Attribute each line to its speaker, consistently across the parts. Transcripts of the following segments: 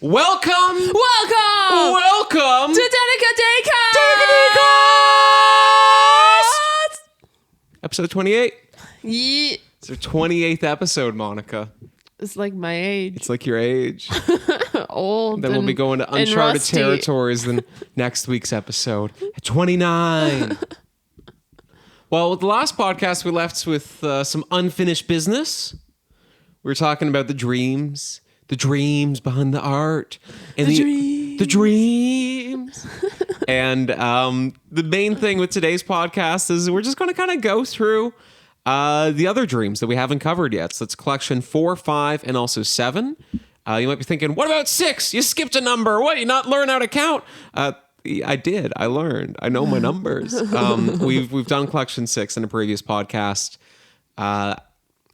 Speaker 1: Welcome
Speaker 2: to Danica Daycast!
Speaker 1: Episode 28.
Speaker 2: Yeah.
Speaker 1: It's our 28th episode, Monica.
Speaker 2: It's like my age.
Speaker 1: It's like your age.
Speaker 2: Old.
Speaker 1: Then we'll be going to uncharted territories in next week's episode. At 29. Well, with the last podcast, we left with some unfinished business. We were talking about the dreams behind the art. And the dreams. And the main thing with today's podcast is we're just going to kind of go through the other dreams that we haven't covered yet. So it's collection 4, 5, and also 7. You might be thinking, what about 6? You skipped a number. What, you not learn how to count? I did. I learned. I know my numbers. We've done collection 6 in a previous podcast.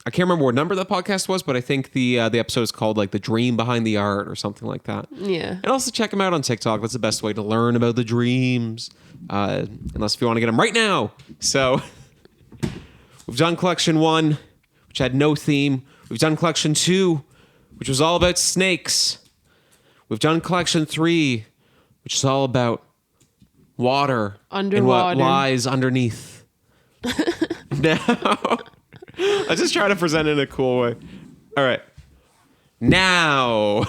Speaker 1: I can't remember what number that podcast was, but I think the episode is called like The Dream Behind the Art or something like that.
Speaker 2: Yeah.
Speaker 1: And also check them out on TikTok. That's the best way to learn about the dreams. Unless if you want to get them right now. So we've done collection 1, which had no theme. We've done collection 2, which was all about snakes. We've done collection 3, which is all about water.
Speaker 2: Underwater.
Speaker 1: And what lies underneath. Now, I just try to present it in a cool way. All right. Now.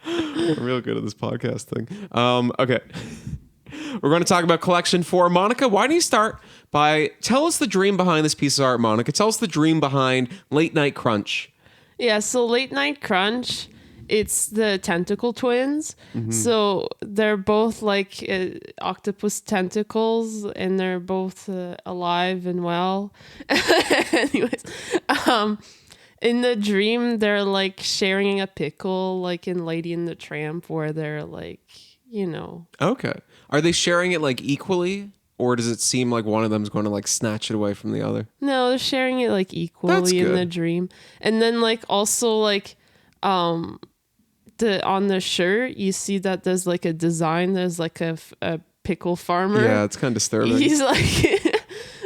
Speaker 1: I'm real good at this podcast thing. Okay. We're going to talk about collection 4. Monica, why don't you start by tell us the dream behind this piece of art, Monica. Tell us the dream behind Late Night Crunch.
Speaker 2: Yeah, so Late Night Crunch, it's the tentacle twins. Mm-hmm. So they're both like octopus tentacles, and they're both alive and well. Anyways, in the dream, they're like sharing a pickle, like in Lady and the Tramp, where they're like, you know.
Speaker 1: Okay. Are they sharing it like equally? Or does it seem like one of them is going to like snatch it away from the other?
Speaker 2: No, they're sharing it like equally in the dream. And then like also like on the shirt, you see that there's like a design. There's like a pickle farmer.
Speaker 1: Yeah, it's kind of disturbing.
Speaker 2: He's like,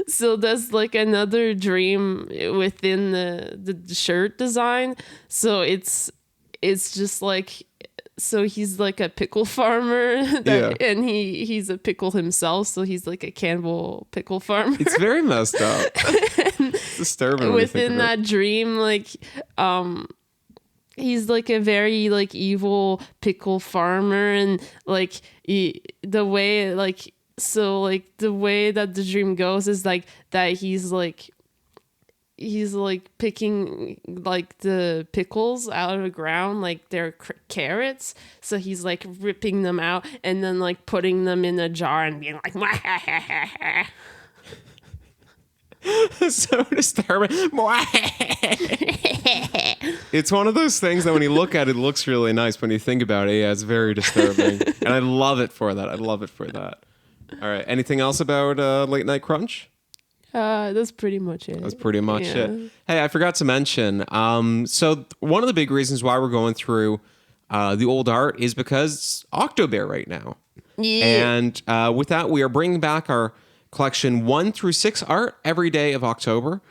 Speaker 2: so there's like another dream within the shirt design. So it's just like, so he's like a pickle farmer and he's a pickle himself. So he's like a cannibal pickle farmer.
Speaker 1: It's very messed up. It's disturbing.
Speaker 2: Within that dream, like, he's like a very like evil pickle farmer, and like the way like the way that the dream goes is like that he's like picking like the pickles out of the ground, like they're carrots, so he's like ripping them out and then like putting them in a jar and being like
Speaker 1: so disturbing. It's one of those things that when you look at it, it looks really nice. When you think about it, yeah, it's very disturbing. And I love it for that. All right. Anything else about Late Night Crunch?
Speaker 2: That's pretty much it.
Speaker 1: That's pretty much it. Hey, I forgot to mention. So one of the big reasons why we're going through the old art is because it's October right now.
Speaker 2: Yeah.
Speaker 1: And with that, we are bringing back our collection 1 through 6 art every day of October.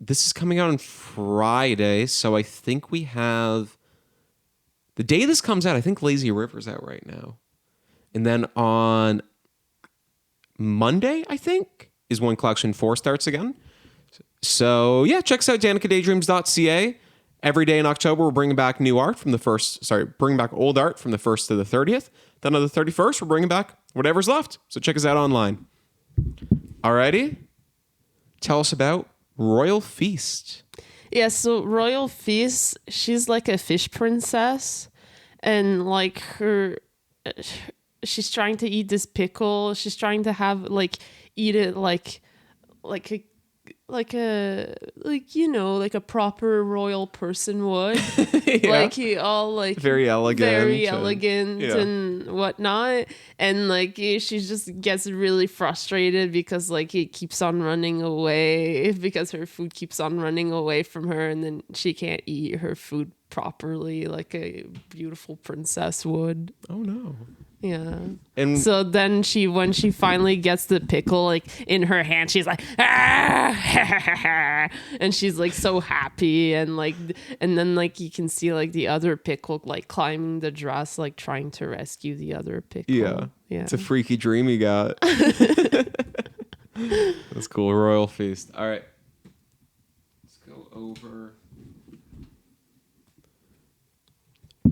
Speaker 1: This is coming out on Friday, so I think we have the day this comes out. I think Lazy River's out right now, and then on Monday, I think, is when collection 4 starts again. So yeah, check us out, danicadaydreams.ca. Every day in October, we're bringing back new art from bringing back old art from the 1st to the 30th. Then on the 31st, we're bringing back whatever's left. So check us out online. Alrighty. Tell us about Royal Feast.
Speaker 2: Yeah, so Royal Feast, she's like a fish princess, and like she's trying to eat this pickle. She's trying to eat it like a proper royal person would. Yeah. Like he all like
Speaker 1: very elegant
Speaker 2: and whatnot, and like she just gets really frustrated because like it keeps on running away, because her food keeps on running away from her, and then she can't eat her food properly like a beautiful princess would.
Speaker 1: Oh no.
Speaker 2: Yeah.
Speaker 1: And
Speaker 2: so then when she finally gets the pickle like in her hand, she's like, ah! And she's like so happy, and then like you can see like the other pickle like climbing the dress, like trying to rescue the other pickle.
Speaker 1: yeah.
Speaker 2: Yeah.
Speaker 1: It's a freaky dream he got. That's cool. Royal feast. All right. Let's go over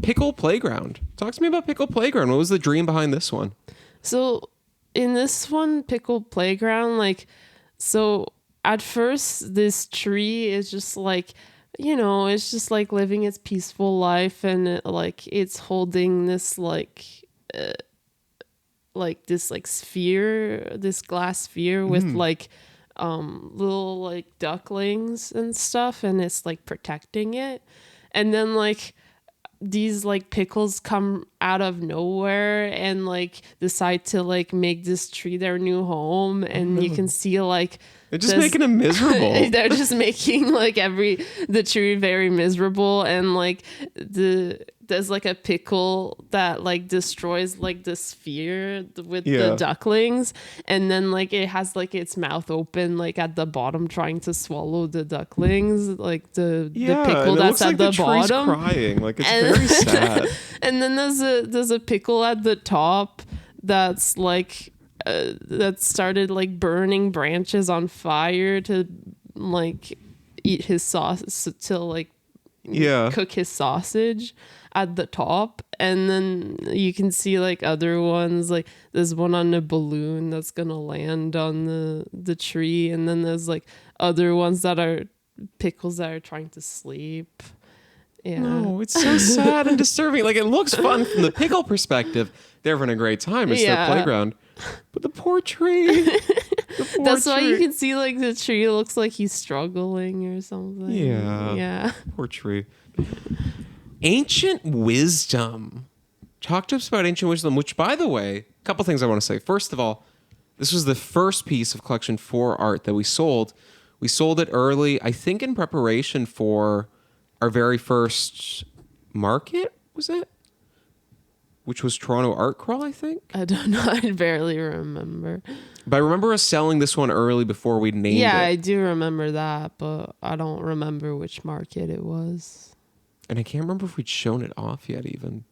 Speaker 1: Pickle Playground. Talk to me about Pickle Playground. What was the dream behind this one?
Speaker 2: So in this one, Pickle Playground, like, so at first this tree is just like, it's just like living its peaceful life, and it's holding this this like sphere, this glass sphere with like little like ducklings and stuff, and it's like protecting it. And then like these like pickles come out of nowhere and like decide to like make this tree their new home, and you can see like
Speaker 1: they're just making them miserable.
Speaker 2: They're just making like the tree very miserable, and like there's like a pickle that like destroys like the sphere with the ducklings, and then like it has like its mouth open like at the bottom trying to swallow the ducklings, like the pickle that's at the bottom,
Speaker 1: crying, like it's very sad.
Speaker 2: And then there's a pickle at the top that's like that started like burning branches on fire to like eat his sauce, to like cook his sausage at the top. And then you can see like other ones, like there's one on a balloon that's gonna land on the tree, and then there's like other ones that are pickles that are trying to sleep. Yeah.
Speaker 1: No, it's so sad and disturbing. Like, it looks fun from the pickle perspective. They're having a great time. It's their playground. But the poor tree.
Speaker 2: That's why you can see like the tree looks like he's struggling or something.
Speaker 1: Yeah.
Speaker 2: Yeah.
Speaker 1: Poor tree. Ancient Wisdom. Talk to us about Ancient Wisdom, which, by the way, a couple things I want to say. First of all, this was the first piece of Collection 4 art that we sold. We sold it early, I think in preparation for our very first market, was it? Which was Toronto Art Crawl, I think.
Speaker 2: I don't know. I barely remember.
Speaker 1: But I remember us selling this one early before we named it.
Speaker 2: Yeah, I do remember that, but I don't remember which market it was.
Speaker 1: And I can't remember if we'd shown it off yet, even.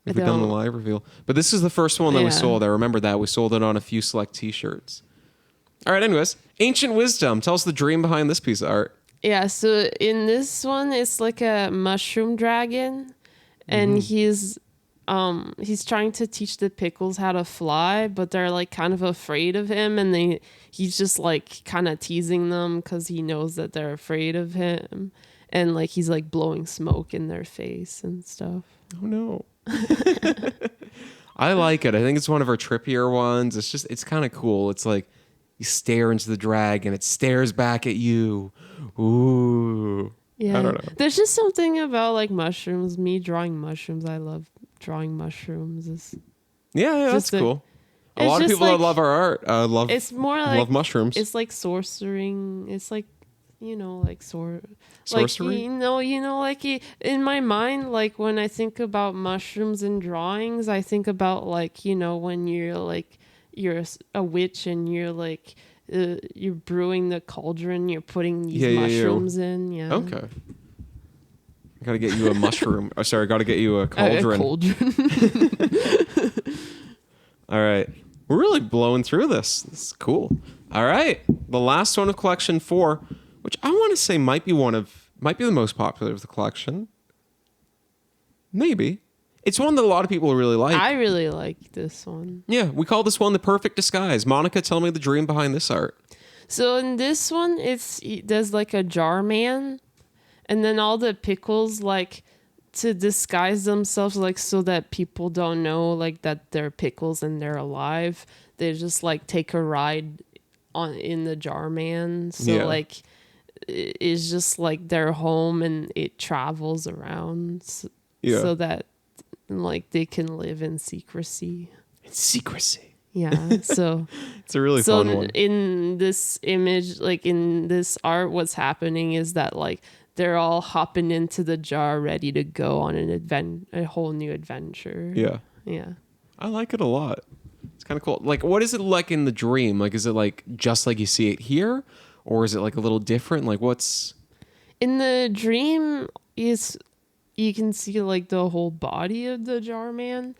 Speaker 1: If we'd done the live reveal. But this is the first one that we sold. I remember that. We sold it on a few select t-shirts. All right, anyways. Ancient Wisdom. Tell us the dream behind this piece of art.
Speaker 2: Yeah, so in this one, it's like a mushroom dragon. And he's trying to teach the pickles how to fly, but they're like kind of afraid of him, and he's just like kind of teasing them because he knows that they're afraid of him, and like he's like blowing smoke in their face and stuff.
Speaker 1: Oh no. I like it. I think it's one of our trippier ones. It's kind of cool. It's like you stare into the dragon, it stares back at you. Ooh.
Speaker 2: Yeah.
Speaker 1: I don't know.
Speaker 2: There's just something about like mushrooms. Me drawing mushrooms. I love drawing mushrooms.
Speaker 1: Yeah, that's cool. A lot of people that love our art
Speaker 2: it's more like
Speaker 1: love mushrooms.
Speaker 2: It's like sorcering. It's like, like
Speaker 1: sorcery.
Speaker 2: Like, in my mind, like when I think about mushrooms and drawings, I think about like, when you're a witch and you're like you're brewing the cauldron, you're putting these mushrooms in. Yeah.
Speaker 1: Okay. I gotta get you a mushroom. Gotta get you a cauldron.
Speaker 2: A cauldron.
Speaker 1: All right. We're really blowing through this. This is cool. All right. The last one of Collection 4, which I want to say might be the most popular of the collection. Maybe. It's one that a lot of people really like.
Speaker 2: I really like this one.
Speaker 1: Yeah, we call this one The Perfect Disguise. Monica, tell me the dream behind this art.
Speaker 2: So in this one, there's like a jar man, and then all the pickles like to disguise themselves, like so that people don't know like that they're pickles and they're alive. They just like take a ride in the jar man. So like it's just like their home, and it travels around so that like they can live in secrecy. Yeah, so
Speaker 1: it's a really fun one.
Speaker 2: In this image, like in this art, what's happening is that like they're all hopping into the jar ready to go on a whole new adventure.
Speaker 1: Yeah.
Speaker 2: Yeah.
Speaker 1: I like it a lot. It's kind of cool. Like, what is it like in the dream? Like, is it like just like you see it here, or is it like a little different? Like, what's
Speaker 2: In the dream is you can see like the whole body of the jar man,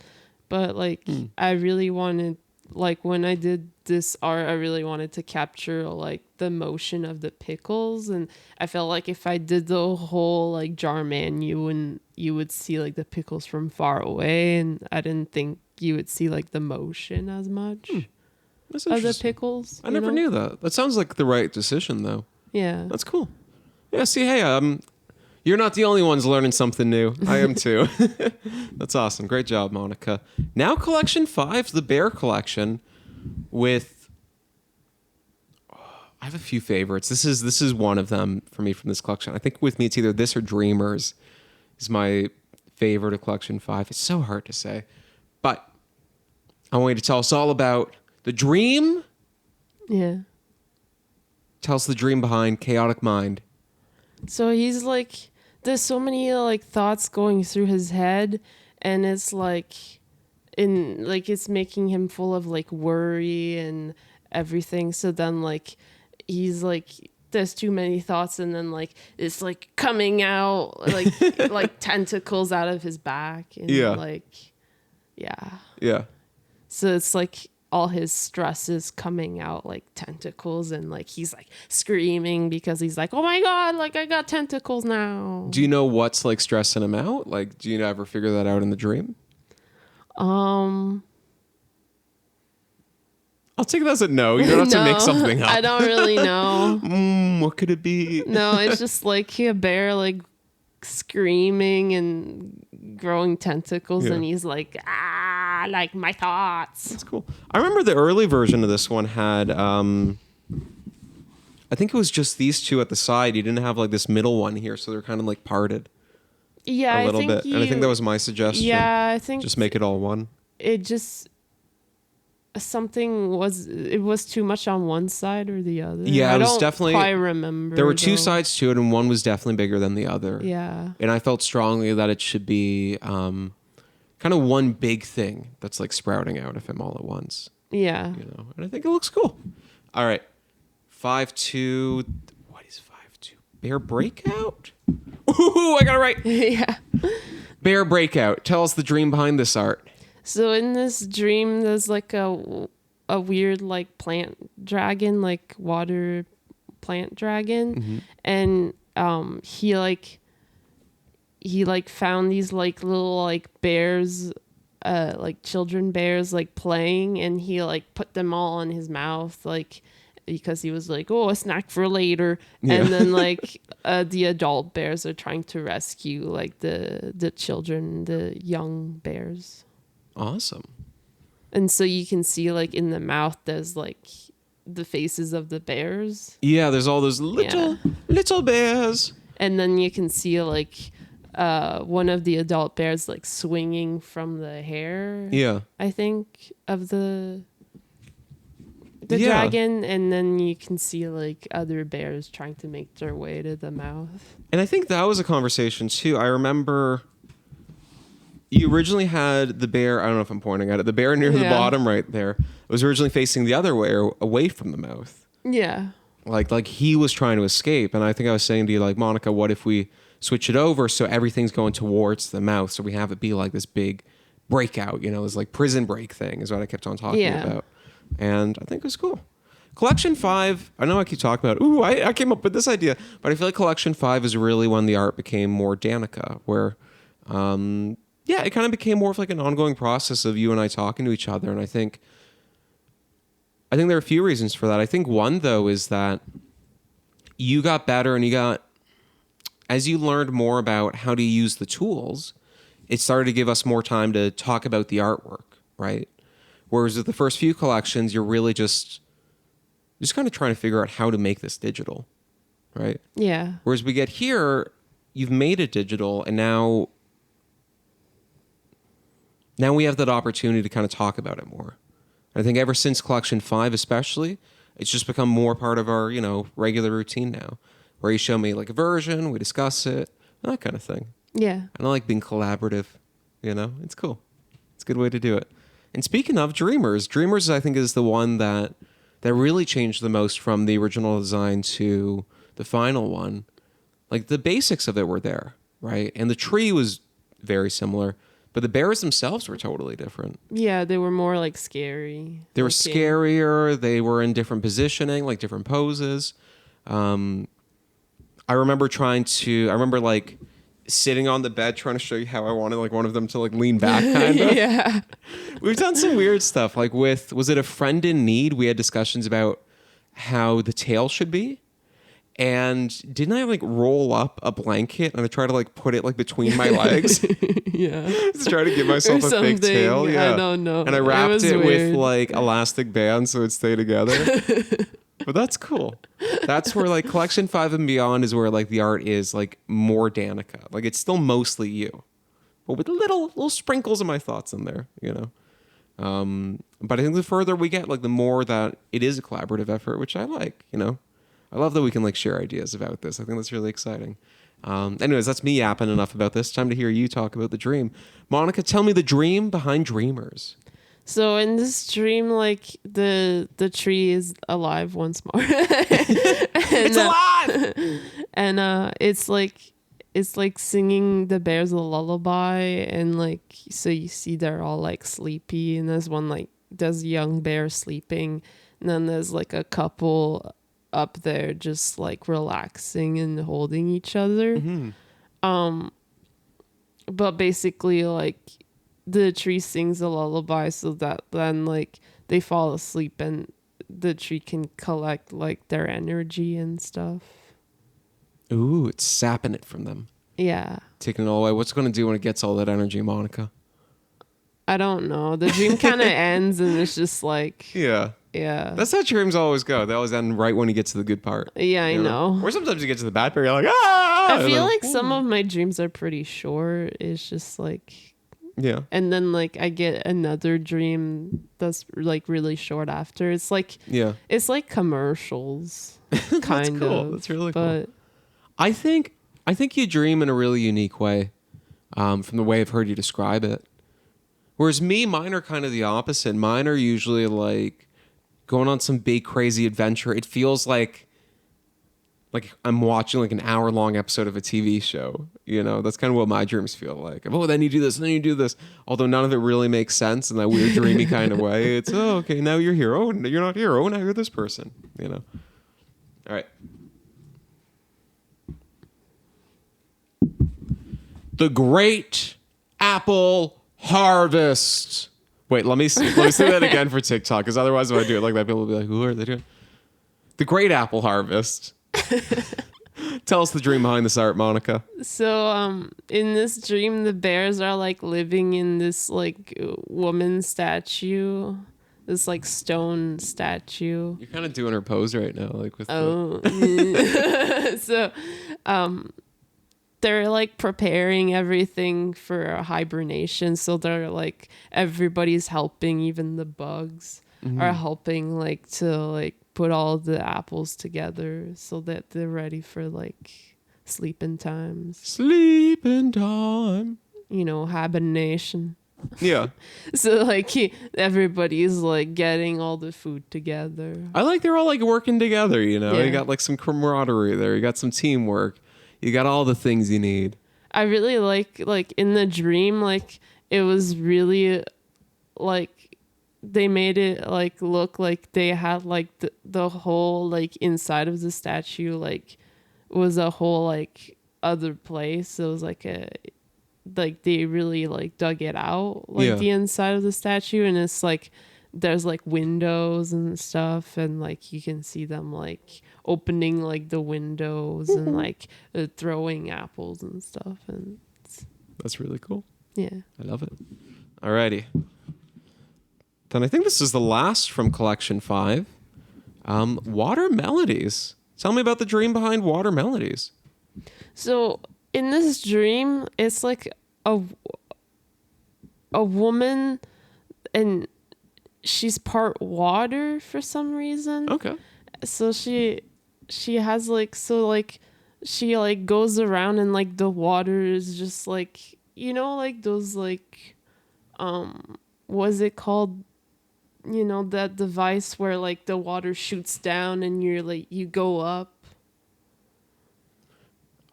Speaker 2: but like I really wanted, like when I did this art, I really wanted to capture like the motion of the pickles, and I felt like if I did the whole like jar man, you would see like the pickles from far away, and I didn't think you would see like the motion as much
Speaker 1: that's
Speaker 2: of the
Speaker 1: interesting.
Speaker 2: pickles.
Speaker 1: I never knew that. That sounds like the right decision, though.
Speaker 2: Yeah.
Speaker 1: That's cool. Yeah. See, hey, you're not the only ones learning something new. I am too. That's awesome. Great job, Monica. Now, collection 5, the bear collection, with. I have a few favorites. This is one of them for me from this collection. I think with me it's either this or Dreamers is my favorite of collection 5. It's so hard to say, but I want you to tell us all about the dream.
Speaker 2: Yeah.
Speaker 1: Tell us the dream behind Chaotic Mind.
Speaker 2: So he's like, there's so many like thoughts going through his head, and it's like, it's making him full of like worry and everything. So then like, he's like, there's too many thoughts, and then like it's like coming out like like tentacles out of his back, and like, yeah. So it's like all his stress is coming out like tentacles, and like he's like screaming because he's like, oh my God, like I got tentacles now.
Speaker 1: Do you know what's like stressing him out? Like, do you ever figure that out in the dream? I'll take it as a no. You don't have to make something up.
Speaker 2: I don't really know.
Speaker 1: What could it be?
Speaker 2: No, it's just like a bear like screaming and growing tentacles, and he's like, like my thoughts.
Speaker 1: That's cool. I remember the early version of this one had I think it was just these two at the side. You didn't have like this middle one here, so they're kind of like parted.
Speaker 2: Yeah,
Speaker 1: a little bit. And I think that was my suggestion.
Speaker 2: Yeah, I think
Speaker 1: just make it all one.
Speaker 2: It just it was too much on one side or the other.
Speaker 1: Yeah,
Speaker 2: I
Speaker 1: it was
Speaker 2: don't
Speaker 1: definitely
Speaker 2: quite remember.
Speaker 1: There were two sides to it, and one was definitely bigger than the other.
Speaker 2: Yeah.
Speaker 1: And I felt strongly that it should be kind of one big thing that's like sprouting out of him all at once.
Speaker 2: Yeah.
Speaker 1: You know, and I think it looks cool. All right. 5-2. What is 5-2? Bear Breakout? Ooh, I got it right.
Speaker 2: Yeah.
Speaker 1: Bear Breakout. Tell us the dream behind this art.
Speaker 2: So in this dream, there's like a weird like plant dragon, like water plant dragon, and he found these like little like bears, like children bears, like playing, and he like put them all in his mouth, like because he was like, oh, a snack for later. Yeah. And then like the adult bears are trying to rescue like the children, the young bears.
Speaker 1: Awesome.
Speaker 2: And so you can see like in the mouth there's like the faces of the bears.
Speaker 1: Yeah, there's all those little bears.
Speaker 2: And then you can see like one of the adult bears like swinging from the hair.
Speaker 1: Yeah.
Speaker 2: I think of the dragon, and then you can see like other bears trying to make their way to the mouth.
Speaker 1: And I think that was a conversation too. I remember you originally had the bear, I don't know if I'm pointing at it, the bear near the bottom right there. It was originally facing the other way, or away from the mouth.
Speaker 2: Yeah.
Speaker 1: Like he was trying to escape. And I think I was saying to you, like, Monica, what if we switch it over so everything's going towards the mouth, so we have it be like this big breakout, you know, this like prison break thing is what I kept on talking about. And I think it was cool. Collection 5, I know I keep talking about, I came up with this idea, but I feel like Collection 5 is really when the art became more Danica, where it kind of became more of like an ongoing process of you and I talking to each other. And I think there are a few reasons for that. I think one, though, is that you got better, and as you learned more about how to use the tools, it started to give us more time to talk about the artwork, right? Whereas with the first few collections, you're really just kind of trying to figure out how to make this digital, right?
Speaker 2: Yeah.
Speaker 1: Whereas we get here, you've made it digital, and now we have that opportunity to kind of talk about it more. I think ever since Collection 5 especially, it's just become more part of our, regular routine now, where you show me like a version, we discuss it, that kind of thing.
Speaker 2: Yeah.
Speaker 1: And I like being collaborative, it's cool. It's a good way to do it. And speaking of Dreamers, I think, is the one that really changed the most from the original design to the final one. Like, the basics of it were there, right? And the tree was very similar, but the bears themselves were totally different.
Speaker 2: Yeah, they were more like scary.
Speaker 1: They were scarier. They were in different positioning, like different poses. I remember like sitting on the bed trying to show you how I wanted like one of them to like lean back kind of.
Speaker 2: Yeah.
Speaker 1: We've done some weird stuff. Like was it A Friend in Need? We had discussions about how the tail should be. And didn't I like roll up a blanket and I try to like put it like between my legs?
Speaker 2: Yeah.
Speaker 1: To try to give myself a fake tail. Yeah.
Speaker 2: I don't know.
Speaker 1: And I wrapped it
Speaker 2: weird.
Speaker 1: with like elastic bands so it'd stay together. But that's cool. That's where like Collection 5 and beyond is where like the art is like more Danica. Like it's still mostly you. But with little sprinkles of my thoughts in there, you know. But I think the further we get, like the more that it is a collaborative effort, which I like, you know. I love that we can like share ideas about this. I think that's really exciting. Anyways, that's me yapping enough about this. Time to hear you talk about the dream. Monica, tell me the dream behind Dreamers.
Speaker 2: So in this dream, like the tree is alive once more.
Speaker 1: It's alive!
Speaker 2: And it's like singing the bears a lullaby, and like so you see they're all like sleepy, and there's a young bear sleeping, and then there's like a couple up there just like relaxing and holding each other.
Speaker 1: Mm-hmm.
Speaker 2: But basically like the tree sings a lullaby so that then like they fall asleep and the tree can collect like their energy and stuff.
Speaker 1: Ooh, it's sapping it from them.
Speaker 2: Yeah.
Speaker 1: Taking it all away. What's it going to do when it gets all that energy, Monica?
Speaker 2: I don't know. The dream kind of ends and it's just like...
Speaker 1: Yeah.
Speaker 2: Yeah.
Speaker 1: That's how dreams always go. They always end right when you get to the good part.
Speaker 2: Yeah, I know.
Speaker 1: Or sometimes you get to the bad part, you're like, ah!
Speaker 2: I feel like some of my dreams are pretty short. It's just like...
Speaker 1: Yeah.
Speaker 2: And then like I get another dream that's like really short after. It's like...
Speaker 1: Yeah.
Speaker 2: It's like commercials.
Speaker 1: That's cool.
Speaker 2: of.
Speaker 1: That's really
Speaker 2: but,
Speaker 1: cool. I think you dream in a really unique way, from the way I've heard you describe it. Whereas mine are kind of the opposite. Mine are usually like going on some big crazy adventure. It feels like I'm watching like an hour-long episode of a TV show. You know, that's kind of what my dreams feel like. Oh, then you do this, and then you do this. Although none of it really makes sense in that weird dreamy kind of way. It's, oh, okay, now you're here. Oh, you're not here. Oh, now you're this person. You know. All right. The Great Apple Harvest. Wait, let me say that again for TikTok, because otherwise if I do it like that, people will be like, who are they doing? The Great Apple Harvest. Tell us the dream behind this art, Monica.
Speaker 2: So in this dream, the bears are like living in this like woman statue, this like stone statue.
Speaker 1: You're kind of doing her pose right now, like with
Speaker 2: So they're like preparing everything for hibernation. So they're like, everybody's helping, even the bugs are helping like to like put all the apples together so that they're ready for like sleeping times.
Speaker 1: Sleeping time.
Speaker 2: You know, hibernation.
Speaker 1: Yeah.
Speaker 2: So like everybody's like getting all the food together.
Speaker 1: I like they're all like working together, you know.
Speaker 2: Yeah.
Speaker 1: You got like some camaraderie there. You got some teamwork. You got all the things you need.
Speaker 2: I really like in the dream, like it was really like they made it like look like they had like the whole like inside of the statue like was a whole like other place. It was like they really like dug it out like the inside of the statue, and it's like there's like windows and stuff, and like you can see them like opening like the windows and like throwing apples and stuff, and
Speaker 1: that's really cool.
Speaker 2: Yeah,
Speaker 1: I love it. Alrighty, then I think this is the last from Collection 5. Water Melodies. Tell me about the dream behind Water Melodies.
Speaker 2: So in this dream, it's like a woman, and she's part water for some reason.
Speaker 1: Okay.
Speaker 2: So she has like, so like she like goes around and like the water is just like, you know, like those like was it called, that device where like the water shoots down and you're like you go up.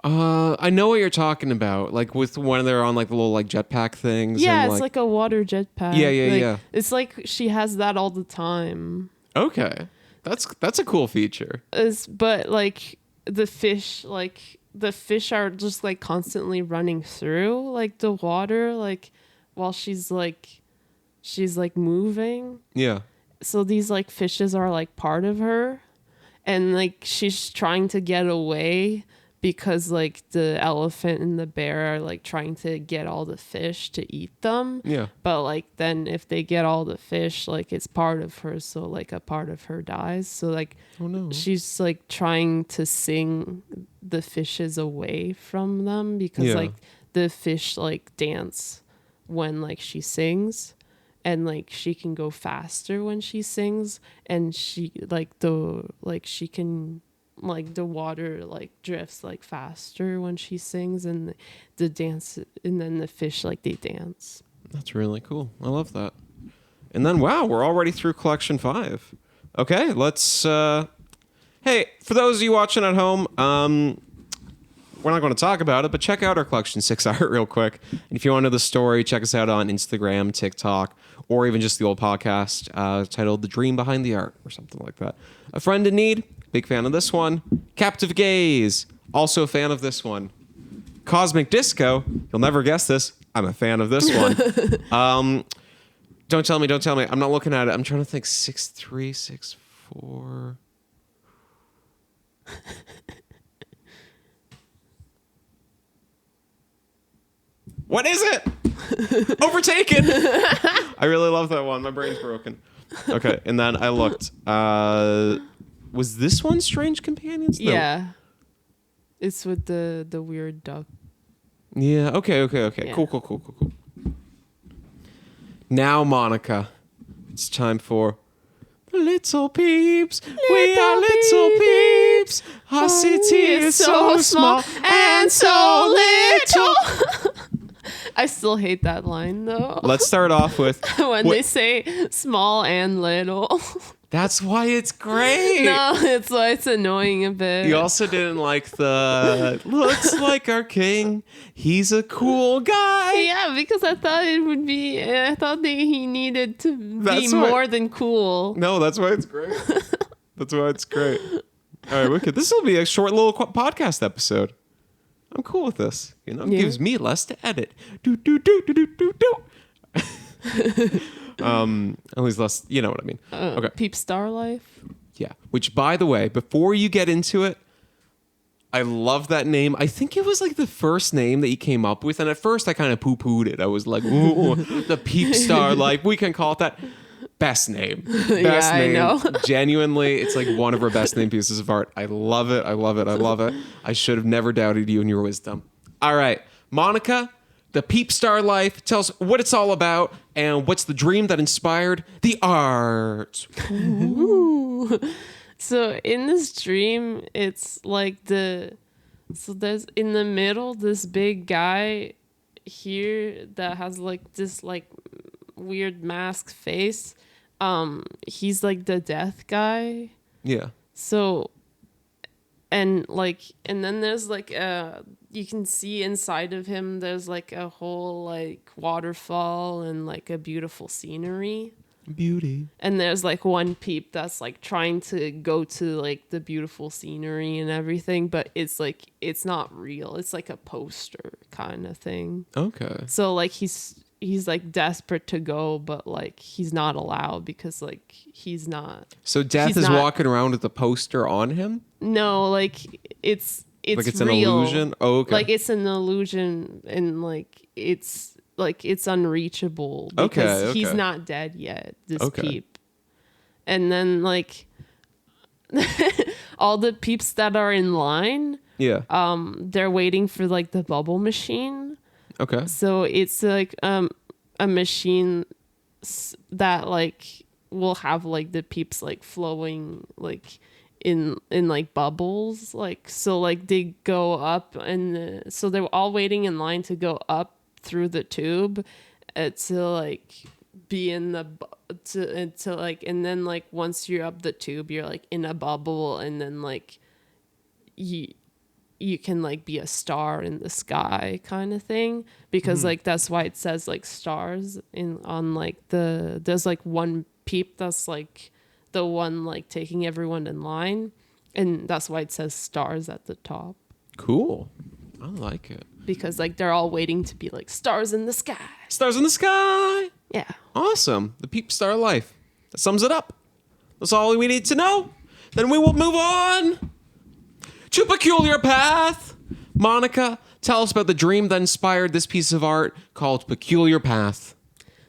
Speaker 1: I know what you're talking about. Like with when they're on like the little like jetpack things.
Speaker 2: Yeah,
Speaker 1: and,
Speaker 2: it's like a water jetpack.
Speaker 1: Yeah, yeah,
Speaker 2: like,
Speaker 1: yeah.
Speaker 2: It's like she has that all the time.
Speaker 1: Okay, that's a cool feature.
Speaker 2: But like the fish are just like constantly running through like the water, like while she's like moving.
Speaker 1: Yeah.
Speaker 2: So these like fishes are like part of her, and like she's trying to get away because like the elephant and the bear are like trying to get all the fish to eat them.
Speaker 1: Yeah.
Speaker 2: But like then if they get all the fish, like it's part of her, so like a part of her dies. So like
Speaker 1: Oh no.
Speaker 2: she's like trying to sing the fishes away from them because like the fish like dance when like she sings, and like she can go faster when she sings, and she can like the water like drifts like faster when she sings, and the dance, and then the fish like they dance.
Speaker 1: That's really cool. I love that. And then wow, we're already through collection 5. Okay, let's hey, for those of you watching at home, we're not going to talk about it, but check out our collection 6 art real quick. And if you want to know the story, check us out on Instagram, TikTok, or even just the old podcast titled The Dream Behind the Art or something like that. A Friend in Need, big fan of this one. Captive Gaze, also a fan of this one. Cosmic Disco, you'll never guess this, I'm a fan of this one. Don't tell me. I'm not looking at it. I'm trying to think 6'3", 6'4". What is it? Overtaken. I really love that one. My brain's broken. Okay, and then I looked. Was this one Strange Companions? No.
Speaker 2: Yeah. It's with the weird duck.
Speaker 1: Yeah, okay.
Speaker 2: Yeah.
Speaker 1: Cool. Now, Monica, it's time for Little Peeps. We are little peeps. Our city is so small and so little.
Speaker 2: I still hate that line though.
Speaker 1: Let's start off with
Speaker 2: when they say small and little.
Speaker 1: That's why it's great.
Speaker 2: No, it's why it's annoying a bit.
Speaker 1: You also didn't like the looks like our king. He's a cool guy.
Speaker 2: Yeah, because I thought that he needed to be more than cool.
Speaker 1: No, that's why it's great. All right, wicked. This will be a short little podcast episode. I'm cool with this. You know, it gives me less to edit. Do. At least less, you know what I mean. Okay.
Speaker 2: Peep Star Life.
Speaker 1: Yeah. Which, by the way, before you get into it, I love that name. I think it was like the first name that you came up with, and at first I kind of poo-pooed it. I was like, ooh, the Peep Star Life. We can call it that. Best name. Best name.
Speaker 2: I know.
Speaker 1: Genuinely, it's like one of our best named pieces of art. I love it. I should have never doubted you and your wisdom. All right, Monica, the Peep Star Life. Tell us what it's all about and what's the dream that inspired the art.
Speaker 2: Ooh. So in this dream, it's like there's in the middle this big guy here that has like this like weird mask face. He's like the death guy.
Speaker 1: Yeah.
Speaker 2: So and then there's like you can see inside of him there's like a whole like waterfall and like a beautiful scenery.
Speaker 1: Beauty.
Speaker 2: And there's like one peep that's like trying to go to like the beautiful scenery and everything, but it's like it's not real. It's like a poster kind of thing.
Speaker 1: Okay.
Speaker 2: So like he's like desperate to go, but like he's not allowed because like he's not.
Speaker 1: So death is walking around with a poster on him?
Speaker 2: No, like it's
Speaker 1: like it's
Speaker 2: real.
Speaker 1: An illusion? Oh, okay.
Speaker 2: Like it's an illusion, and like it's unreachable because he's not dead yet, this peep. And then like all the peeps that are in line, they're waiting for like the bubble machine.
Speaker 1: Okay.
Speaker 2: So it's like a machine that like will have like the peeps like flowing like in like bubbles, like so like they go up, and so they're all waiting in line to go up through the tube, to like be in the to like, and then like once you're up the tube, you're like in a bubble, and then like you can like be a star in the sky kind of thing, because like that's why it says like stars in on like there's like one peep that's like the one like taking everyone in line, and that's why it says stars at the top.
Speaker 1: Cool. I like it.
Speaker 2: Because like they're all waiting to be like stars in the sky.
Speaker 1: Stars in the sky.
Speaker 2: Yeah.
Speaker 1: Awesome. The peep star life. That sums it up. That's all we need to know. Then we will move on to Peculiar Path. Monica, tell us about the dream that inspired this piece of art called Peculiar Path.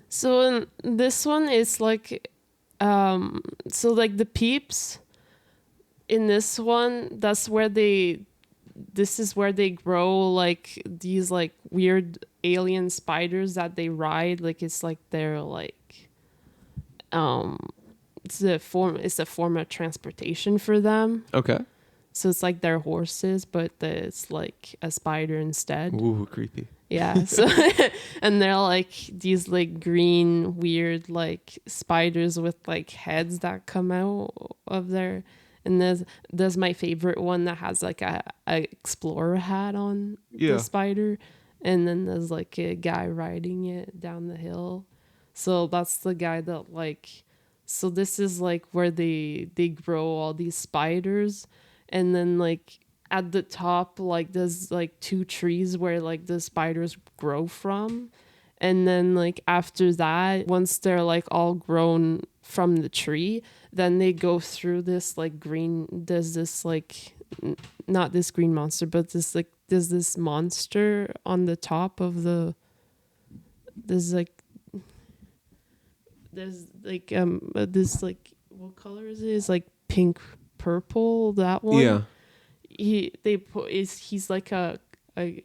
Speaker 2: So in this one is like, so like the peeps in this one, this is where they grow like these like weird alien spiders that they ride. Like it's like they're like, it's a form of transportation for them.
Speaker 1: Okay.
Speaker 2: So it's like their horses, but it's like a spider instead.
Speaker 1: Ooh, creepy.
Speaker 2: Yeah. So and they're like these like green weird like spiders with like heads that come out of their. And there's my favorite one that has like a explorer hat on the spider, and then there's like a guy riding it down the hill. So that's the guy that like. So this is like where they grow all these spiders, and then like at the top like there's like two trees where like the spiders grow from, and then like after that, once they're like all grown from the tree, then they go through this like there's this like not this green monster, but there's this monster on the top of there's like this like, what color is it? It's like pink purple, that one.
Speaker 1: Yeah.
Speaker 2: He's like a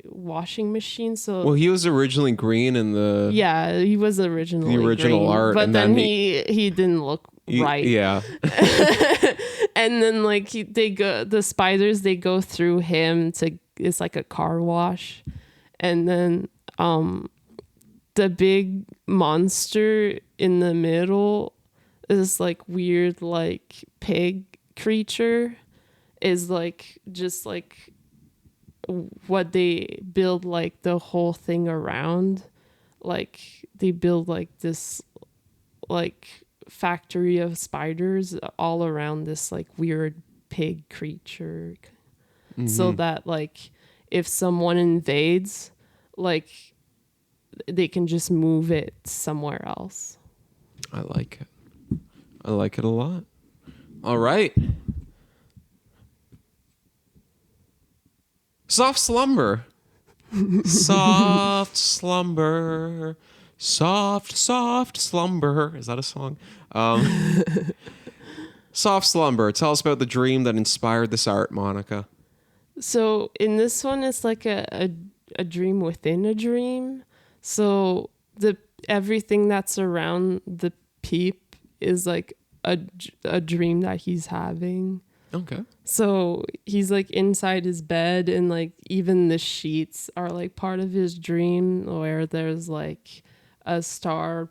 Speaker 2: washing machine. So
Speaker 1: well, he was originally green in the
Speaker 2: he was originally
Speaker 1: the original
Speaker 2: green,
Speaker 1: art,
Speaker 2: but
Speaker 1: and
Speaker 2: then he didn't look right.
Speaker 1: Yeah.
Speaker 2: And then like the spiders, they go through him it's like a car wash, and then the big monster in the middle is like weird like pig creature is like just like what they build like the whole thing around. Like they build like this like factory of spiders all around this like weird pig creature, so that like if someone invades, like they can just move it somewhere else.
Speaker 1: I like it. I like it a lot. All right. Soft slumber. Soft slumber. Soft slumber. Is that a song? Soft slumber. Tell us about the dream that inspired this art, Monica.
Speaker 2: So in this one, it's like a dream within a dream. So everything that's around the peep is like a dream that he's having.
Speaker 1: Okay.
Speaker 2: So he's like inside his bed, and like even the sheets are like part of his dream, where there's like a star.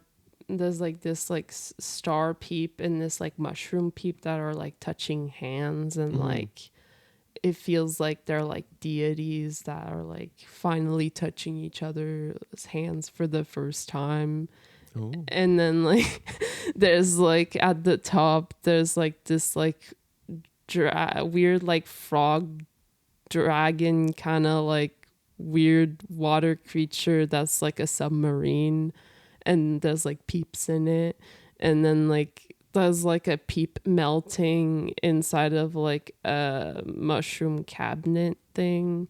Speaker 2: There's like this like star peep and this like mushroom peep that are like touching hands, and like it feels like they're like deities that are like finally touching each other's hands for the first time. Ooh. And then like there's like at the top there's like this like weird like frog dragon kind of like weird water creature that's like a submarine, and there's like peeps in it, and then like there's like a peep melting inside of like a mushroom cabinet thing.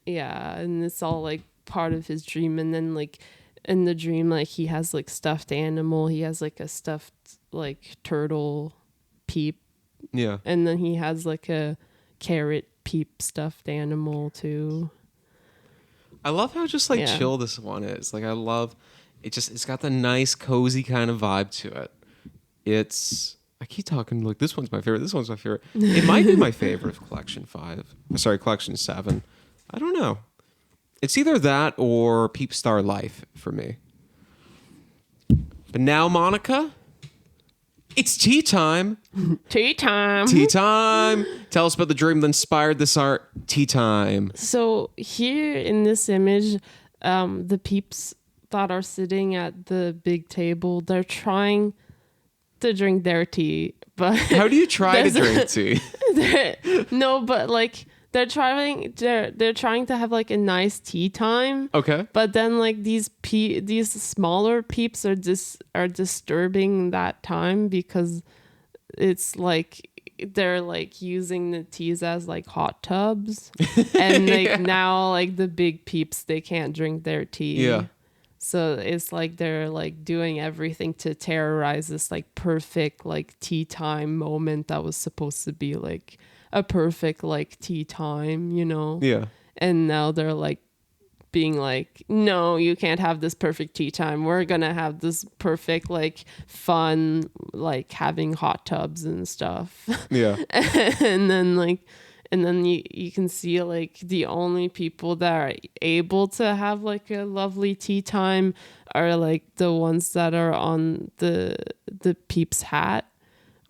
Speaker 2: Yeah, and it's all like part of his dream. And then like in the dream, like he has like stuffed animal, he has like a stuffed like turtle peep.
Speaker 1: Yeah.
Speaker 2: And then he has like a carrot peep stuffed animal too.
Speaker 1: I love how just like chill this one is. Like I love it, it's got the nice cozy kind of vibe to it. I keep talking like this one's my favorite. This one's my favorite. It might be my favorite of collection 7. I don't know. It's either that or Peep Star Life for me. But now, Monica, it's tea time.
Speaker 2: Tea time.
Speaker 1: Tea time. Tell us about the dream that inspired this art. Tea time.
Speaker 2: So here in this image, the peeps that are sitting at the big table, they're trying to drink their tea. But
Speaker 1: how do you try to drink tea?
Speaker 2: No, but like they're trying to have like a nice tea time.
Speaker 1: Okay.
Speaker 2: But then like these smaller peeps are disturbing that time because it's like they're like using the teas as like hot tubs. And like now like the big peeps, they can't drink their tea.
Speaker 1: Yeah.
Speaker 2: So it's like they're like doing everything to terrorize this like perfect like tea time moment that was supposed to be like a perfect like tea time, you know?
Speaker 1: Yeah.
Speaker 2: And now they're like being like, no, you can't have this perfect tea time. We're gonna have this perfect like fun like having hot tubs and stuff.
Speaker 1: Yeah.
Speaker 2: And then you can see like the only people that are able to have like a lovely tea time are like the ones that are on the peeps hat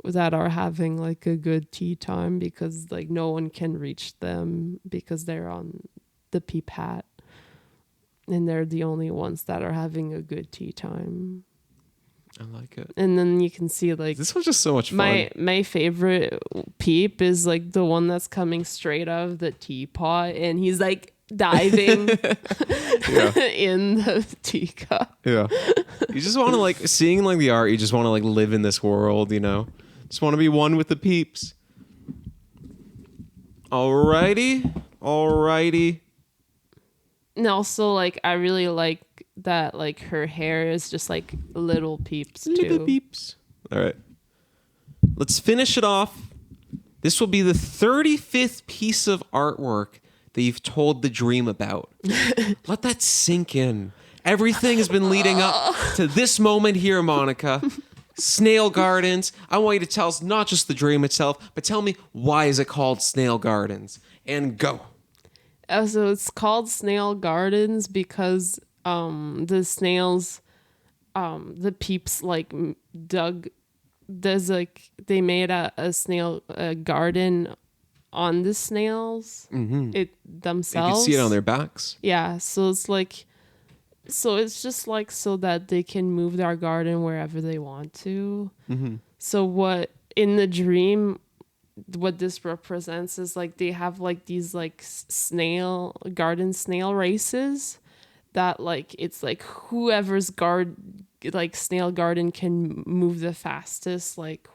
Speaker 2: that are having like a good tea time because like no one can reach them because they're on the peep hat. And they're the only ones that are having a good tea time.
Speaker 1: I like it.
Speaker 2: And then you can see like
Speaker 1: this was just so much fun.
Speaker 2: My favorite peep is like the one that's coming straight out of the teapot and he's like diving in the teacup.
Speaker 1: Yeah. You just want to like seeing like the art, you just want to like live in this world, you know? Just want to be one with the peeps. Alrighty.
Speaker 2: And also like I really like that like her hair is just like little peeps too.
Speaker 1: Little peeps. All right. Let's finish it off. This will be the 35th piece of artwork that you've told the dream about. Let that sink in. Everything has been leading up to this moment here, Monica. Snail Gardens. I want you to tell us not just the dream itself, but tell me why is it called Snail Gardens? And go.
Speaker 2: So it's called Snail Gardens because the snails, the peeps like dug. There's like they made a snail garden on the snails it themselves.
Speaker 1: You can see it on their backs.
Speaker 2: Yeah, so it's just like so that they can move their garden wherever they want to. Mm-hmm. So what in the dream, what this represents is like they have like these like snail races that like it's like whoever's snail garden can move the fastest like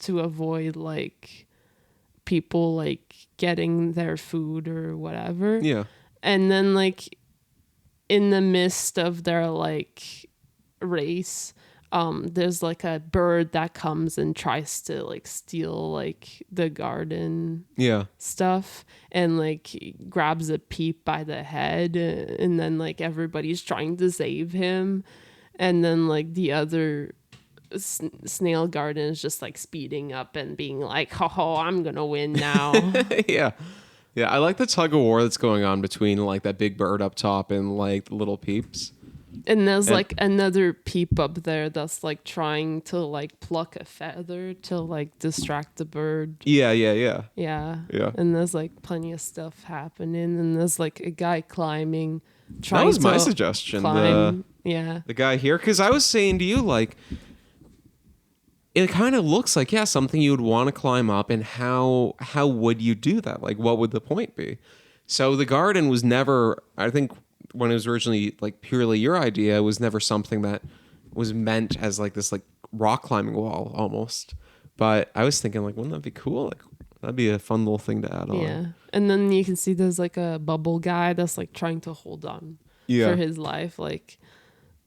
Speaker 2: to avoid like people like getting their food or whatever.
Speaker 1: Yeah.
Speaker 2: And then like in the midst of their like race, there's like a bird that comes and tries to like steal like the garden stuff and like grabs a peep by the head and then like everybody's trying to save him and then like the other snail garden is just like speeding up and being like, ho, I'm gonna win now.
Speaker 1: Yeah, I like the tug of war that's going on between like that big bird up top and like the little peeps.
Speaker 2: And there's like another peep up there that's like trying to like pluck a feather to like distract the bird.
Speaker 1: Yeah.
Speaker 2: And there's like plenty of stuff happening and there's like a guy climbing.
Speaker 1: That was my suggestion.
Speaker 2: The
Speaker 1: guy here, because I was saying to you like it kind of looks like something you would want to climb up, and how would you do that? Like what would the point be? So the garden was never, I think when it was originally like purely your idea, it was never something that was meant as like this like rock climbing wall almost. But I was thinking like, wouldn't that be cool? Like that'd be a fun little thing to add on.
Speaker 2: Yeah. And then you can see there's like a bubble guy that's like trying to hold on for his life. Like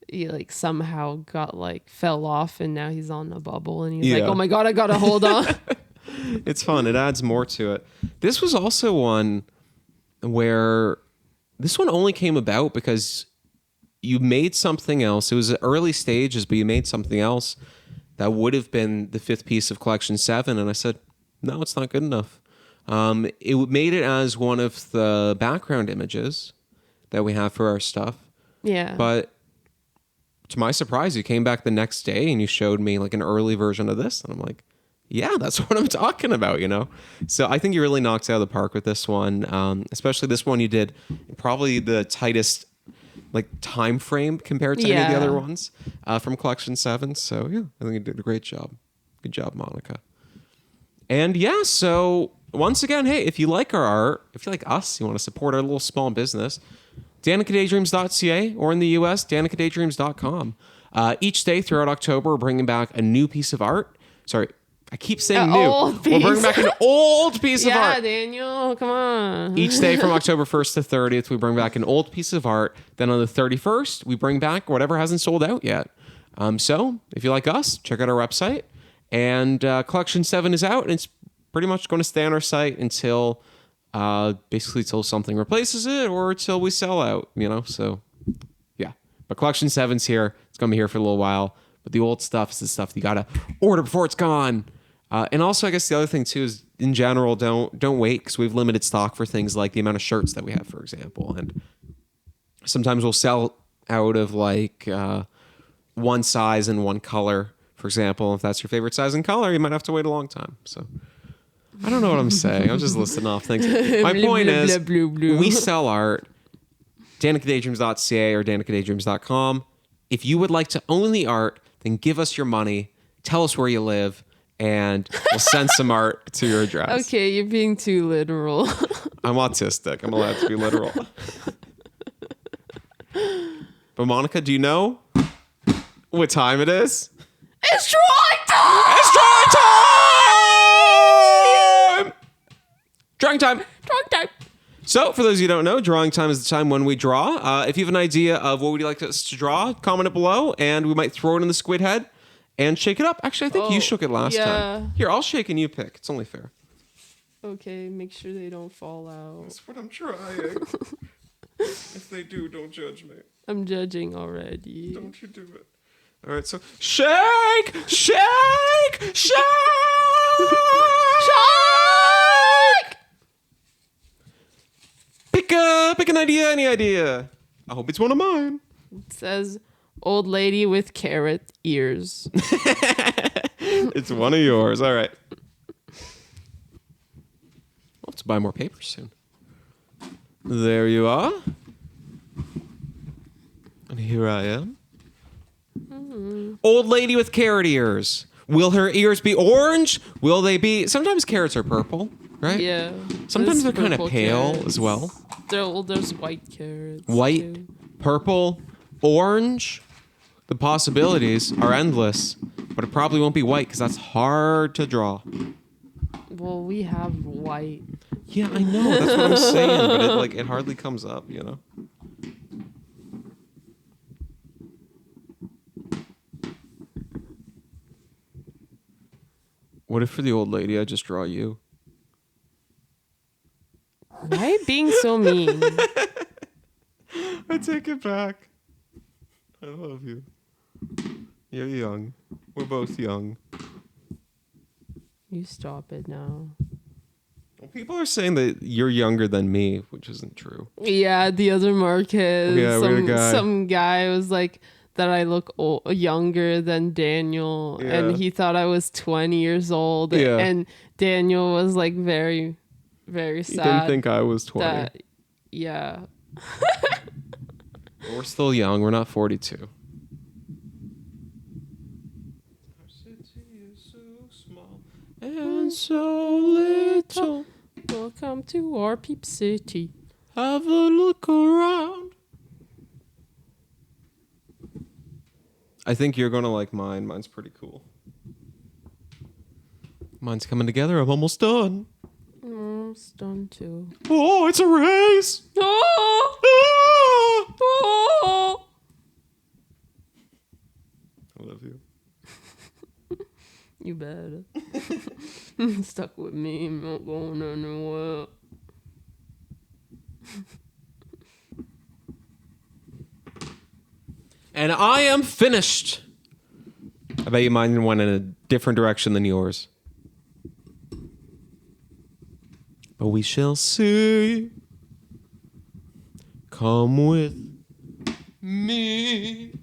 Speaker 2: he like somehow got like fell off and now he's on a bubble and he's like, oh my God, I gotta hold on.
Speaker 1: It's fun. It adds more to it. This was also one where this one only came about because you made something else. It was early stages, but you made something else that would have been the 5th piece of collection 7. And I said, no, it's not good enough. It made it as one of the background images that we have for our stuff.
Speaker 2: Yeah.
Speaker 1: But to my surprise, you came back the next day and you showed me like an early version of this. And I'm like, yeah, that's what I'm talking about, you know? So I think you really knocked it out of the park with this one. Especially this one you did probably the tightest like time frame compared to any of the other ones from Collection 7. So yeah, I think you did a great job. Good job, Monica. And yeah, so once again, hey, if you like our art, if you like us, you want to support our little small business, danicadaydreams.ca, or in the US, danicadaydreams.com. Each day throughout October, we're bringing back a new piece of art. Sorry, I keep saying new. We're bringing back an old piece of art.
Speaker 2: Yeah, Daniel, come on.
Speaker 1: Each day from October 1st to 30th, we bring back an old piece of art. Then on the 31st, we bring back whatever hasn't sold out yet. So if you like us, check out our website. And Collection 7 is out, and it's pretty much going to stay on our site until basically till something replaces it or until we sell out, you know? So yeah, but Collection 7's here. It's going to be here for a little while. But the old stuff is the stuff you got to order before it's gone. And also, I guess the other thing too is, in general, don't wait, because we have limited stock for things like the amount of shirts that we have, for example. And sometimes we'll sell out of like one size and one color, for example. If that's your favorite size and color, you might have to wait a long time. So I don't know what I'm saying. I'm just listing off things. My point is, we sell art. danicadaydreams.ca or danicadaydreams.com. If you would like to own the art, then give us your money. Tell us where you live. And we'll send some art to your address.
Speaker 2: Okay, you're being too literal.
Speaker 1: I'm autistic. I'm allowed to be literal. But Monica, do you know what time it is?
Speaker 2: It's drawing time!
Speaker 1: It's drawing time! Drawing time!
Speaker 2: Drawing time!
Speaker 1: So, for those of you who don't know, drawing time is the time when we draw. If you have an idea of what would you like us to draw, comment it below, and we might throw it in the squid head. And shake it up. Actually, I think you shook it last time. Here, I'll shake and you pick. It's only fair.
Speaker 2: Okay, make sure they don't fall out.
Speaker 1: That's what I'm trying. If they do, don't judge me.
Speaker 2: I'm judging already.
Speaker 1: Don't you do it. All right, so shake! Shake! Shake! Shake! Pick an idea, any idea. I hope it's one of mine.
Speaker 2: It says... old lady with carrot ears.
Speaker 1: It's one of yours. All right. I'll have to buy more paper soon. There you are. And here I am. Mm-hmm. Old lady with carrot ears. Will her ears be orange? Will they be... Sometimes carrots are purple, right?
Speaker 2: Yeah.
Speaker 1: Sometimes they're kind of pale carrots as well.
Speaker 2: There's white carrots.
Speaker 1: White, too. Purple, orange... The possibilities are endless, but it probably won't be white because that's hard to draw.
Speaker 2: Well, we have white.
Speaker 1: Yeah, I know. That's what I'm saying, but it hardly comes up, you know? What if for the old lady I just draw you?
Speaker 2: Why are you being so mean?
Speaker 1: I take it back. I love you. You're young. We're both young.
Speaker 2: You stop it now.
Speaker 1: Well, people are saying that you're younger than me, which isn't true.
Speaker 2: Yeah, the other Marquez.
Speaker 1: Yeah, weird guy.
Speaker 2: Some guy was like that I look younger than Daniel, and he thought I was 20 years old.
Speaker 1: Yeah.
Speaker 2: And Daniel was like very, very sad.
Speaker 1: He didn't think I was 20.
Speaker 2: Yeah.
Speaker 1: We're still young. We're not 42. And so little.
Speaker 2: Welcome to our Peep City.
Speaker 1: Have a look around. I think you're going to like mine. Mine's pretty cool. Mine's coming together. I'm almost done.
Speaker 2: Almost done too.
Speaker 1: Oh, it's a race.
Speaker 2: Oh!
Speaker 1: Ah!
Speaker 2: Oh!
Speaker 1: I love you.
Speaker 2: You better. Stuck with me. I'm not going anywhere.
Speaker 1: And I am finished. I bet you mine went in a different direction than yours. But we shall see. Come with me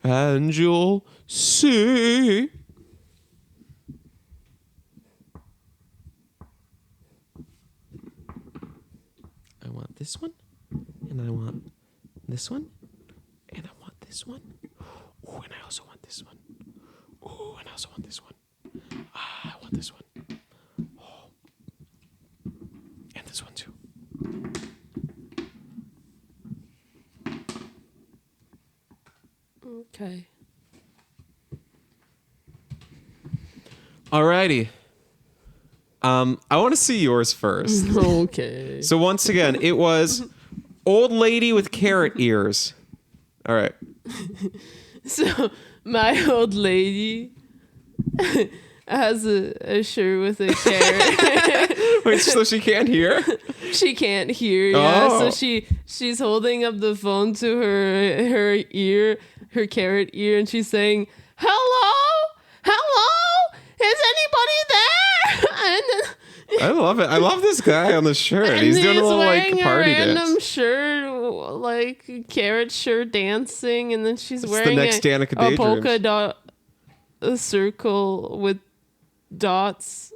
Speaker 1: and you'll see. I want this one, and I want this one, and I want this one. Ooh, and I also want this one. Ooh, and I also want this one. I want this one. Oh. And this one too.
Speaker 2: Okay.
Speaker 1: Alrighty. I want to see yours first.
Speaker 2: Okay.
Speaker 1: So once again, it was old lady with carrot ears. All right.
Speaker 2: So my old lady has a shirt with a carrot.
Speaker 1: Wait, so she can't hear?
Speaker 2: She can't hear. Yeah,
Speaker 1: Oh.
Speaker 2: so she's holding up the phone to her ear, her carrot ear, and she's saying, "Hello, hello, is anybody there?" And then,
Speaker 1: I love it. I love this guy on the shirt.
Speaker 2: and
Speaker 1: He's doing a little
Speaker 2: wearing
Speaker 1: like party
Speaker 2: a random
Speaker 1: dance.
Speaker 2: shirt, like carrot shirt, dancing, and then she's
Speaker 1: It's
Speaker 2: wearing
Speaker 1: the next Danica
Speaker 2: a polka
Speaker 1: Daydreams.
Speaker 2: dot, a circle with dots,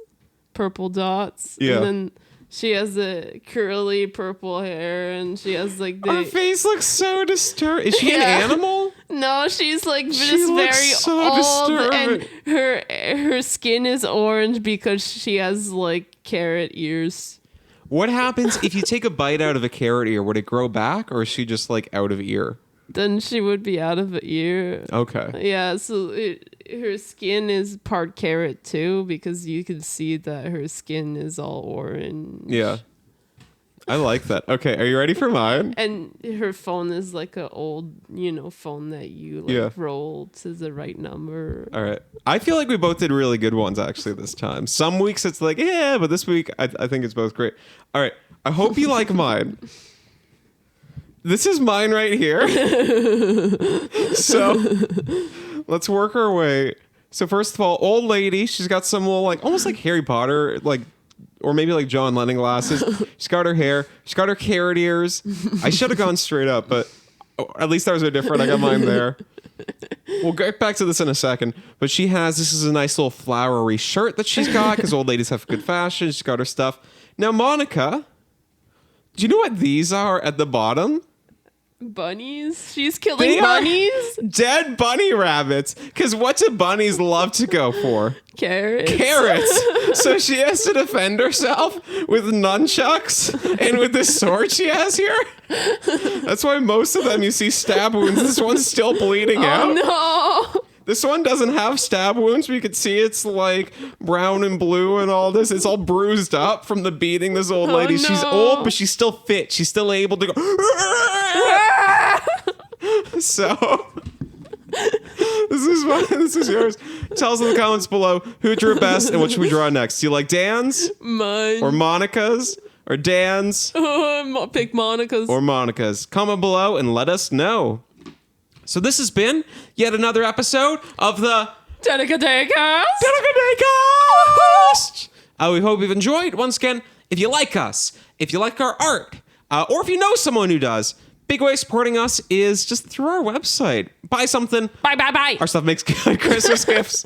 Speaker 2: purple dots,
Speaker 1: Yeah.
Speaker 2: and then she has the curly purple hair, and she has like the
Speaker 1: Her face looks so disturbed. Is she an
Speaker 2: Yeah.
Speaker 1: animal?
Speaker 2: no, she's like
Speaker 1: She
Speaker 2: just
Speaker 1: looks
Speaker 2: very
Speaker 1: so
Speaker 2: old, and
Speaker 1: disturbing.
Speaker 2: her skin is orange because she has like carrot ears.
Speaker 1: What happens if you take a bite out of a carrot ear? Would it grow back, or is she just like out of ear?
Speaker 2: Then she would be out of ear.
Speaker 1: Okay.
Speaker 2: Yeah, so her skin is part carrot too, because you can see that her skin is all orange.
Speaker 1: Yeah. I like that. Okay, are you ready for mine?
Speaker 2: And her phone is like an old, phone that you like
Speaker 1: Yeah.
Speaker 2: roll to the right number.
Speaker 1: All right. I feel like we both did really good ones actually this time. Some weeks it's like, yeah, but this week I think it's both great. All right. I hope you like mine. This is mine right here. So let's work our way. So first of all, old lady, she's got some little like almost like Harry Potter, like or maybe like John Lennon glasses. She's got her hair. She's got her carrot ears. I should have gone straight up, but at least ours are different. I got mine there. We'll get back to this in a second. But this is a nice little flowery shirt that she's got because old ladies have good fashion. She's got her stuff. Now, Monica, do you know what these are at the bottom?
Speaker 2: Bunnies? She's killing
Speaker 1: They are
Speaker 2: bunnies?
Speaker 1: dead bunny rabbits. Because what do bunnies love to go for?
Speaker 2: Carrots.
Speaker 1: Carrots. So she has to defend herself with nunchucks and with this sword she has here. That's why most of them you see stab wounds. This one's still bleeding out.
Speaker 2: No.
Speaker 1: This one doesn't have stab wounds, but you can see it's like brown and blue and all this. It's all bruised up from the beating this old lady. She's
Speaker 2: no.
Speaker 1: old, but she's still fit. She's still able to go. So this is yours. Tell us in the comments below who drew best and what should we draw next. Do you like Dan's
Speaker 2: Mine.
Speaker 1: or Monica's or Dan's
Speaker 2: Pick Monica's.
Speaker 1: or Monica's? Comment below and let us know. So this has been yet another episode of the
Speaker 2: Danica Daycast.
Speaker 1: Daycast. We hope you've enjoyed. Once again, if you like us, if you like our art, or if you know someone who does, big way of supporting us is just through our website. Buy something.
Speaker 2: Bye.
Speaker 1: Our stuff makes good Christmas gifts.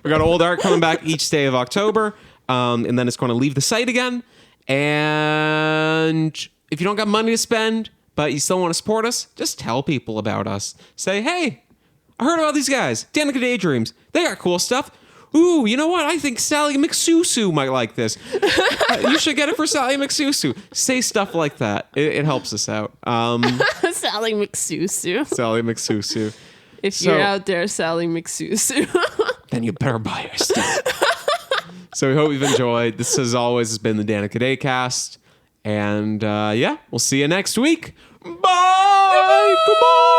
Speaker 1: We got old art coming back each day of October, and then it's going to leave the site again. And if you don't got money to spend, but you still want to support us, just tell people about us. Say, hey, I heard about these guys, Danica Daydreams. They got cool stuff. Ooh, you know what? I think Sally McSusu might like this. You should get it for Sally McSusu. Say stuff like that. It helps us out.
Speaker 2: Sally McSusu.
Speaker 1: Sally McSusu.
Speaker 2: If you're out there, Sally McSusu.
Speaker 1: Then you better buy our stuff. So we hope you've enjoyed. This, as always, has been the Danica Daycast. And we'll see you next week. Bye. Goodbye.